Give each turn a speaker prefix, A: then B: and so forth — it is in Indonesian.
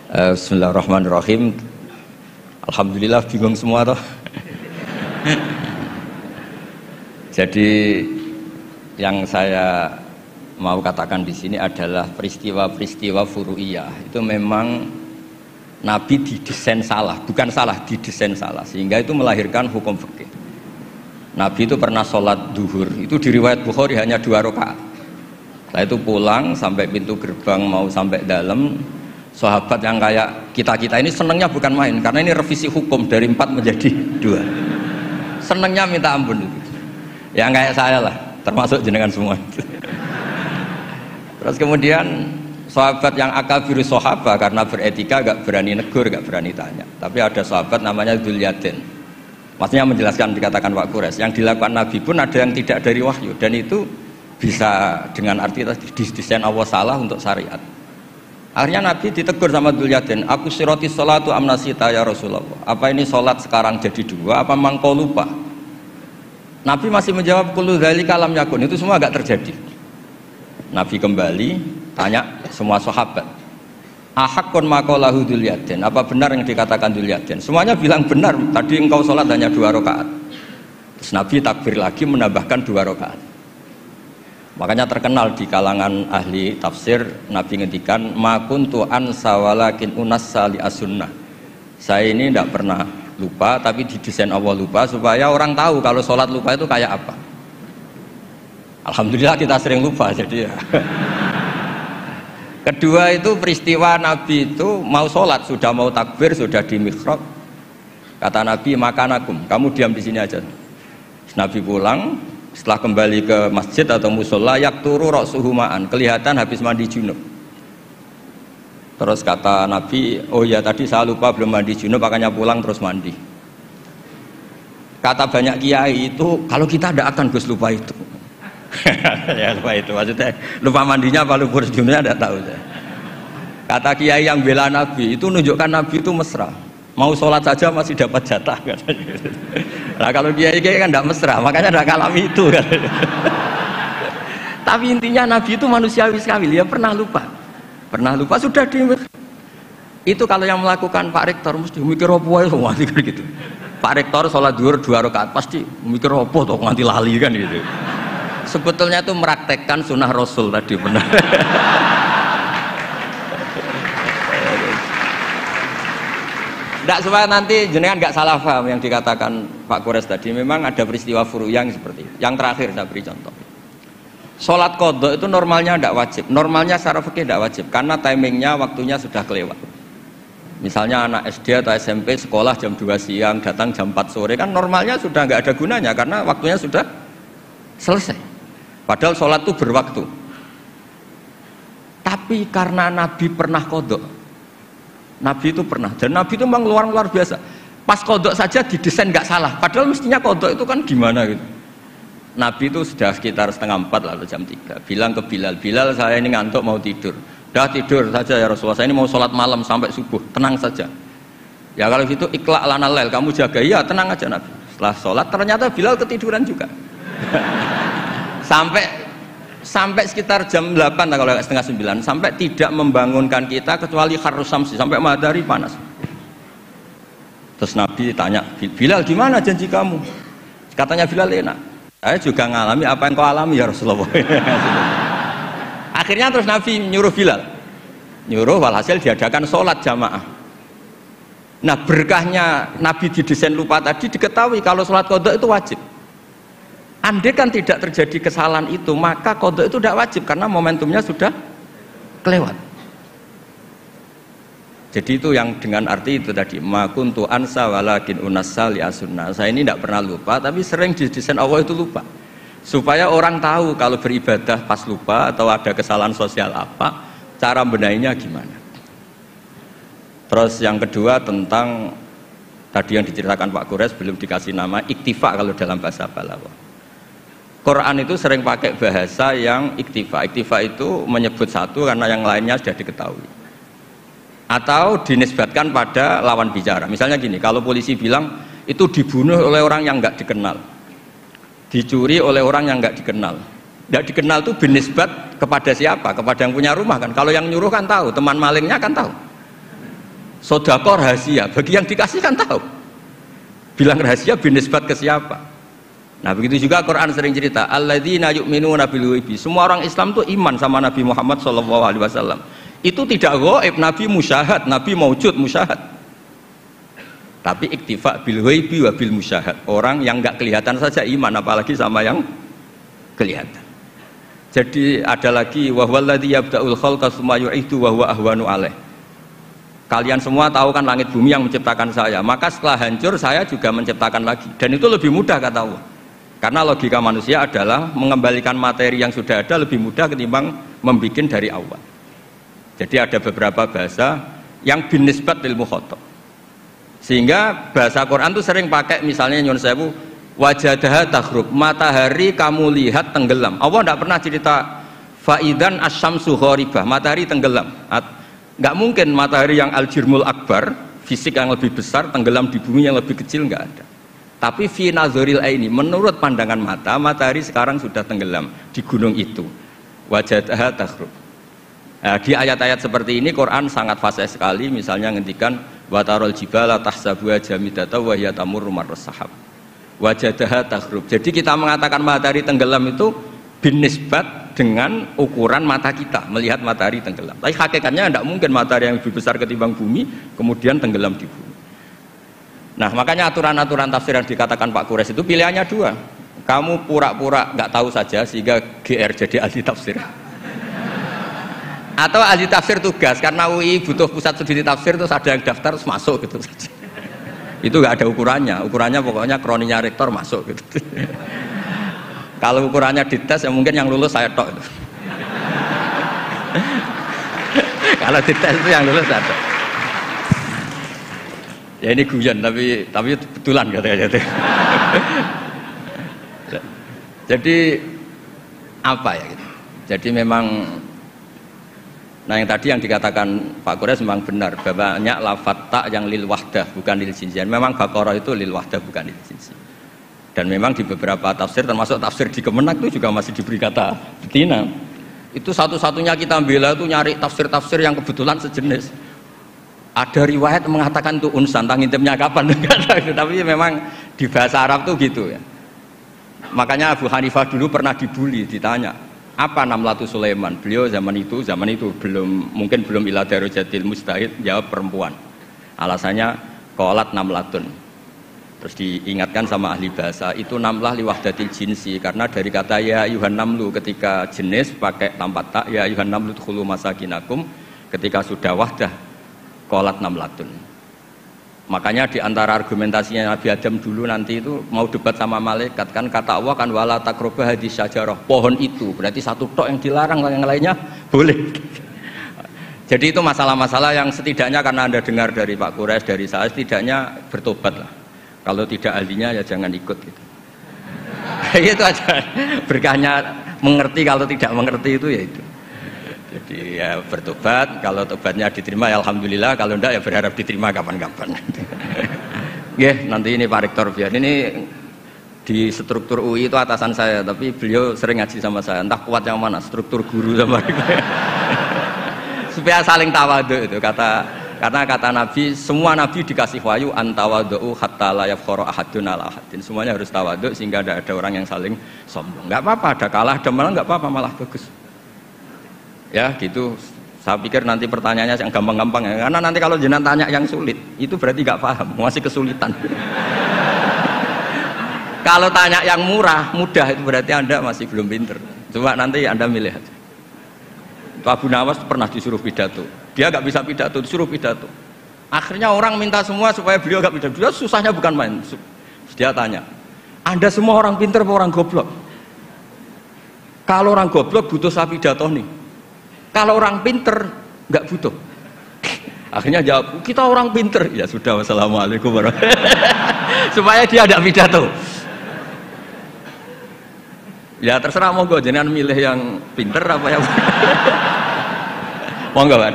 A: Bismillahirrahmanirrahim. Alhamdulillah bingung semua toh. Jadi yang saya mau katakan di sini adalah peristiwa-peristiwa furu'iyah. Itu memang Nabi didesain salah, bukan salah, didesain salah, sehingga itu melahirkan hukum fikih. Nabi itu pernah sholat duhur, itu di riwayat Bukhari hanya 2 rakaat. Setelah itu pulang sampai pintu gerbang mau sampai dalam, sahabat yang kayak kita-kita ini senangnya bukan main, karena ini revisi hukum dari 4 menjadi 2. Senangnya minta ampun itu. Yang kayak saya lah, termasuk jenengan semua. Terus kemudian sahabat yang akabiru sahabat karena beretika gak berani negur, gak berani tanya. Tapi ada sahabat namanya Dzul Yadain. Maksudnya menjelaskan dikatakan Pak Quraisy, yang dilakukan Nabi pun ada yang tidak dari wahyu, dan itu bisa dengan arti desain Allah salah untuk syariat. Akhirnya Nabi ditegur sama Dzul Yadain, aku siroti sholatu amnasita ya Rasulullah. Apa ini sholat sekarang jadi 2, apa memang kau lupa? Nabi masih menjawab kullu dzalika lam yakun, itu semua agak terjadi. Nabi kembali tanya semua sahabat, ahaqqun ma qalahu Dzul Yadain, apa benar yang dikatakan Dzul Yadain? Semuanya bilang benar, tadi engkau sholat hanya 2 rakaat. Terus Nabi takbir lagi menambahkan 2 rakaat. Makanya terkenal di kalangan ahli tafsir, Nabi ngendikan ma kuntu ansa walakin unassa li as-sunnah. Saya ini tidak pernah lupa, tapi didesain Allah lupa supaya orang tahu kalau sholat lupa itu kayak apa. Alhamdulillah kita sering lupa, jadi ya. Kedua itu peristiwa Nabi itu mau sholat, sudah mau takbir, sudah di mihrab. Kata Nabi, makanakum, kamu diam di sini aja. Nabi pulang, setelah kembali ke masjid atau musola, yakturu ra'suhu ma'an, kelihatan habis mandi junub. Terus kata Nabi, oh ya tadi saya lupa belum mandi junub, makanya pulang terus mandi. Kata banyak kiai itu, kalau kita tidak akan Gus lupa itu. Ya lupa itu, maksudnya lupa mandinya apa lupa junubnya tidak tahu. Kata kiai yang bela Nabi, itu menunjukkan Nabi itu mesra. Mau sholat saja masih dapat jatah. Nah kalau kiai kan tidak mesra, makanya tidak kalami itu. Tapi intinya Nabi itu manusiawi sekali, dia pernah lupa. Pernah lupa sudah di itu. Kalau yang melakukan Pak Rektor mesti mikir apa ya semua gitu. Pak Rektor sholat duhur 2 rakaat pasti mikir apa toh nganti lali kan gitu. Sebetulnya itu meraktekkan sunnah Rasul tadi benar. Tidak supaya nanti jenengan nggak salah paham yang dikatakan Pak Quraisy tadi. Memang ada peristiwa furu'iyah yang seperti itu. Yang terakhir saya beri contoh. Sholat qadha itu normalnya tidak wajib. Normalnya secara fikih tidak wajib karena timingnya, waktunya sudah kelewat. Misalnya anak SD atau SMP sekolah jam 2 siang, datang jam 4 sore, kan normalnya sudah nggak ada gunanya karena waktunya sudah selesai. Padahal sholat itu berwaktu. Tapi karena Nabi pernah qadha, Nabi itu pernah, dan Nabi itu memang luar biasa. Pas qadha saja didesain nggak salah. Padahal mestinya qadha itu kan gimana gitu. Nabi itu sudah sekitar 3:30 lalu jam 3 bilang ke Bilal, Bilal saya ini ngantuk mau tidur. Dah tidur saja ya Rasulullah, saya ini mau sholat malam sampai subuh, tenang saja. Ya kalau gitu ikhla' lana lail, kamu jaga. Iya tenang aja Nabi. Setelah sholat ternyata Bilal ketiduran juga. sampai sekitar jam 8 kalau 8:30, sampai tidak membangunkan kita kecuali harus samsi, sampai matahari panas. Terus Nabi tanya, Bilal gimana janji kamu? Katanya Bilal enak. Saya juga ngalami apa yang kau alami ya Rasulullah. Akhirnya terus Nabi nyuruh Bilal, nyuruh walhasil diadakan sholat jamaah. Nah berkahnya Nabi didesain lupa tadi diketahui kalau sholat qadha itu wajib. Andai kan tidak terjadi kesalahan itu, maka qadha itu tidak wajib karena momentumnya sudah kelewat. Jadi itu yang dengan arti itu tadi, ma kuntu ansa walakin unassa li as-sunnah. Saya ini tidak pernah lupa, tapi sering didesain Allah itu lupa. Supaya orang tahu kalau beribadah pas lupa atau ada kesalahan sosial apa, cara benahinya gimana. Terus yang kedua tentang tadi yang diceritakan Pak Quraisy belum dikasih nama iktifa kalau dalam bahasa Balaghah. Quran itu sering pakai bahasa yang iktifa. Iktifa itu menyebut satu karena yang lainnya sudah diketahui. Atau dinisbatkan pada lawan bicara. Misalnya gini, kalau polisi bilang itu dibunuh oleh orang yang nggak dikenal, dicuri oleh orang yang nggak dikenal. Nggak dikenal itu binisbat kepada siapa? Kepada yang punya rumah kan. Kalau yang nyuruh kan tahu, teman malingnya kan tahu. Sedekah rahasia, bagi yang dikasih kan tahu. Bilang rahasia binisbat ke siapa? Nah, begitu juga Quran sering cerita, alladzina yu'minuna bil ghaibi. Semua orang Islam tuh iman sama Nabi Muhammad SAW. Itu tidak ghaib, Nabi musyahad, Nabi maujud musyahad. Tapi iktifa bil ghaibi wa bil musyahad. Orang yang enggak kelihatan saja iman, apalagi sama yang kelihatan. Jadi ada lagi wa huwallazi yabda'ul khalqa tsumma yu'idu wa huwa ahwanu alaih. Kalian semua tahu kan langit bumi yang menciptakan saya, maka setelah hancur saya juga menciptakan lagi, dan itu lebih mudah kata Allah. Karena logika manusia adalah mengembalikan materi yang sudah ada lebih mudah ketimbang membikin dari awal. Jadi ada beberapa bahasa yang binisbat lil mukhatab. Sehingga bahasa Quran itu sering pakai misalnya nyun sewu wajadaha taghrub, matahari kamu lihat tenggelam. Allah tidak pernah cerita faidan asyamsu gharibah, matahari tenggelam. Nggak mungkin matahari yang al-jirmul akbar, fisik yang lebih besar, tenggelam di bumi yang lebih kecil, nggak ada. Tapi fi nazaril aini, menurut pandangan mata, matahari sekarang sudah tenggelam di gunung itu. Wajadaha taghrub. Nah, di ayat-ayat seperti ini Quran sangat fasih sekali, misalnya ngendikan watarul jibala tahsabuha jamidata wa hiya tamurru marras sahab. Wajadaha taghrub. Jadi kita mengatakan matahari tenggelam itu binisbat dengan ukuran mata kita melihat matahari tenggelam. Tapi hakikatnya tidak mungkin matahari yang lebih besar ketimbang bumi kemudian tenggelam di bumi. Nah, makanya aturan-aturan tafsir yang dikatakan Pak Quraisy itu pilihannya dua. Kamu pura-pura nggak tahu saja sehingga GR jadi ahli tafsir. Atau ahli tafsir tugas karena UI butuh pusat studi tafsir terus ada yang daftar terus masuk gitu saja. Itu nggak ada ukurannya. Ukurannya pokoknya kroninya rektor masuk gitu. Kalau ukurannya dites ya mungkin yang lulus saya tok itu. Kalau dites itu yang lulus saya tok. Ya ini guyon tapi betulan katanya. Jadi apa ya gitu. Jadi memang nah yang tadi yang dikatakan Pak Quraisy memang benar, banyak lafadz ta yang lil wahdah bukan lil jinsi. Memang Baqarah itu lil wahdah bukan lil jinsi. Dan memang di beberapa tafsir termasuk tafsir di Kemenak itu juga masih diberi kata betina. Itu satu-satunya kita bela itu nyari tafsir-tafsir yang kebetulan sejenis. Ada riwayat mengatakan itu unsan, tangintipnya kapan? Tapi memang di bahasa Arab tuh gitu ya. Makanya Abu Hanifah dulu pernah dibully, ditanya apa Namlatu Sulaiman. Beliau zaman itu mungkin belum ila darujatil mustahid, jawab perempuan. Alasannya qalat namlatun. Terus diingatkan sama ahli bahasa itu namlah liwahdatil jinsi, karena dari kata ya ayuhan namlu ketika jenis pakai tanpa tak, ya ayuhan namlu dkhulu masakinakum ketika sudah wahdah qalat namlatun. Makanya di antara argumentasinya Nabi Adam dulu nanti itu mau debat sama malaikat kan kata Allah kan wala taqrabu hadis syajarah, pohon itu berarti satu tok yang dilarang, yang lainnya boleh. Jadi itu masalah-masalah yang setidaknya karena Anda dengar dari Pak Quraisy, dari saya, setidaknya bertobat lah. Kalau tidak ahlinya ya jangan ikut gitu. Itu aja berkahnya mengerti, kalau tidak mengerti itu ya itu. Jadi ya bertobat, kalau tobatnya diterima ya alhamdulillah, kalau enggak ya berharap diterima kapan-kapan. Nanti ini Pak Rektor biar ini di struktur UI itu atasan saya, tapi beliau sering ngaji sama saya, entah kuat yang mana, struktur guru sama supaya saling tawadhu itu karena kata Nabi, semua Nabi dikasih wahyu antawadhu hatta la yafkhara ahadun ala ahadin. Semuanya harus tawadhu sehingga tidak ada orang yang saling sombong. Enggak apa-apa, ada kalah, ada menang, enggak apa-apa, malah bagus. Ya, gitu. Saya pikir nanti pertanyaannya yang gampang-gampang ya. Karena nanti kalau jenengan tanya yang sulit, itu berarti enggak paham, masih kesulitan. Kalau tanya yang mudah itu berarti Anda masih belum pinter. Coba nanti Anda milih aja. Abu Nawas pernah disuruh pidato, dia nggak bisa pidato, disuruh pidato. Akhirnya orang minta semua supaya beliau nggak pidato. Dia susahnya bukan main. Dia tanya, Anda semua orang pinter apa orang goblok? Kalau orang goblok butuh saya pidato nih. Kalau orang pinter nggak butuh. Akhirnya jawab, kita orang pinter. Ya sudah, wassalamualaikum warahmatullahi wabarakatuh. Supaya dia ada pidato. Ya terserah monggo jenengan milih yang pinter apa yang monggo Pak.